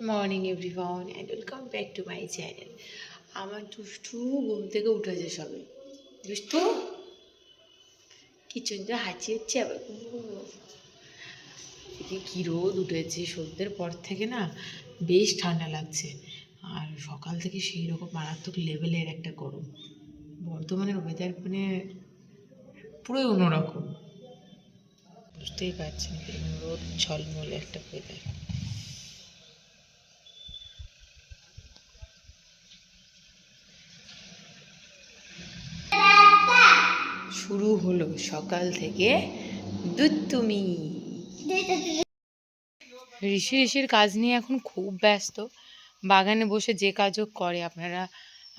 Morning everyone and welcome back to my channel. আমার দুষ্টু ঘুম থেকে উঠেছে সবে। দুষ্টু কিচেনটা হাঁচি হচ্ছে আবার এদিকে কী রোদ উঠেছে, সন্ধ্যের পর থেকে না বেশ ঠান্ডা লাগছে। আর সকাল থেকে সেই রকম মারাত্মক লেভেলের একটা গরম। বর্ধমানের ওয়েদার মানে পুরোই অন্যরকম, বুঝতেই পারছেন। রোদ ঝলমলে একটা ওয়েদার। শুরু হলো সকাল থেকে দুত্তুমি। ঋষির কাজ নিয়ে এখন খুব ব্যস্ত। বাগানে বসে যে কাজও করে, আপনারা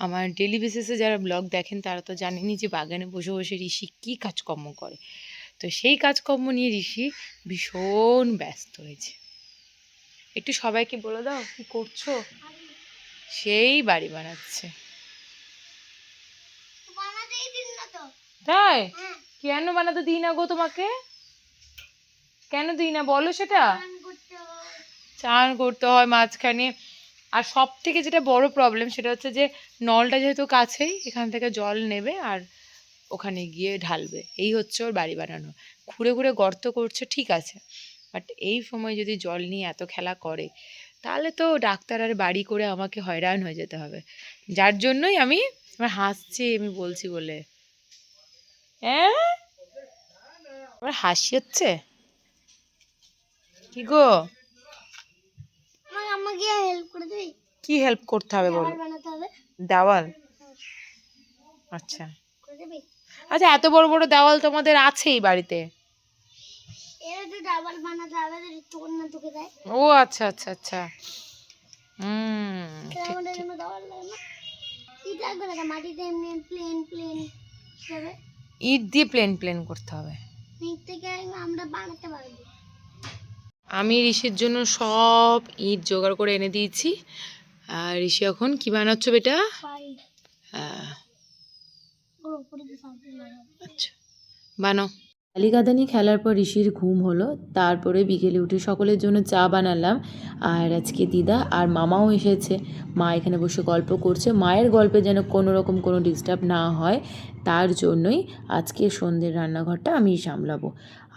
আমার ডেলি বেসিসে যারা ব্লগ দেখেন তারা তো জানেনই যে বাগানে বসে বসে ঋষি কী কাজকর্ম করে। তো সেই কাজকর্ম নিয়ে ঋষি ভীষণ ব্যস্ত হয়েছে। একটু সবাইকে বলে দাও কি করছো। সেই বাড়ি বানাচ্ছে। তাই কেন বানাতে দিই না গো তোমাকে? কেন দিই না বলো সেটা? চান করতে হয় মাঝখানে। আর সব থেকে যেটা বড় প্রবলেম সেটা হচ্ছে যে নলটা যেহেতু কাছেই, এখান থেকে জল নেবে আর ওখানে গিয়ে ঢালবে। এই হচ্ছে ওর বাড়ি বানানো। ঘুরে ঘুরে গর্ত করছে ঠিক আছে, বাট এই সময় যদি জল নিয়ে এত খেলা করে তাহলে তো ডাক্তার আর বাড়ি করে আমাকে হয়রান হয়ে যেতে হবে। যার জন্যই আমি আমার হাসছি, আমি বলছি বলে। হ্যাঁ আমার হাসি হচ্ছে কি গো? কি হেল্প করতে হবে বলো? দেওয়াল? আচ্ছা আচ্ছা, এত বড় বড় দেওয়াল তোমাদের আছেই বাড়িতে? ও আচ্ছা আচ্ছা আচ্ছা। ইট দিয়ে প্লেন প্লেন করতে হবে। আমি ঋষির জন্য সব ইট জোগাড় করে এনে দিয়েছি। আর ঋষি এখন কি বানাচ্ছ বেটা? হ্যাঁ আচ্ছা বানো। কালিকাদানি খেলার পর ঋষির ঘুম হলো। তারপরে বিকেলে উঠে সকলের জন্য চা বানালাম। আর আজকে দিদা আর মামাও এসেছে। মা এখানে বসে গল্প করছে। মায়ের গল্পে যেন কোনো রকম কোনো ডিস্টার্ব না হয়, তার জন্যই আজকে সন্ধ্যের রান্নাঘরটা আমিই সামলাবো।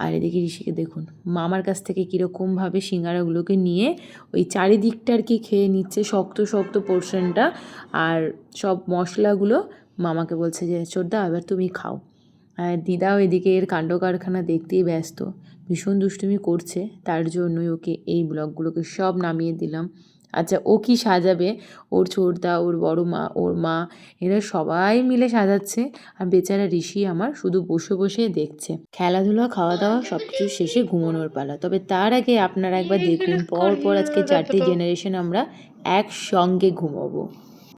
আর এদিকে ঋষিকে দেখুন, মামার কাছ থেকে কীরকমভাবে সিঙ্গারাগুলোকে নিয়ে ওই চারিদিকটা আর কি খেয়ে নিচ্ছে, শক্ত শক্ত পোর্শনটা। আর সব মশলাগুলো মামাকে বলছে যে ছোটদা এবার তুমি খাও। আর দিদাও এদিকে এর কাণ্ড কারখানা দেখতেই ব্যস্ত, ভীষণ দুষ্টুমি করছে। তার জন্যই ওকে এই ব্লগগুলোকে সব নামিয়ে দিলাম। আচ্ছা ও কি সাজাবে, ওর ছোটদা, ওর বড় মা, ওর মা, এরা সবাই মিলে সাজাচ্ছে। আর বেচারা ঋষি আমার শুধু বসে বসে দেখছে। খেলাধুলা খাওয়া দাওয়া সব কিছু শেষে ঘুমানোর পালা। তবে তার আগে আপনারা একবার দেখুন, পর পর আজকে 4টি জেনারেশন আমরা একসঙ্গে ঘুমাবো।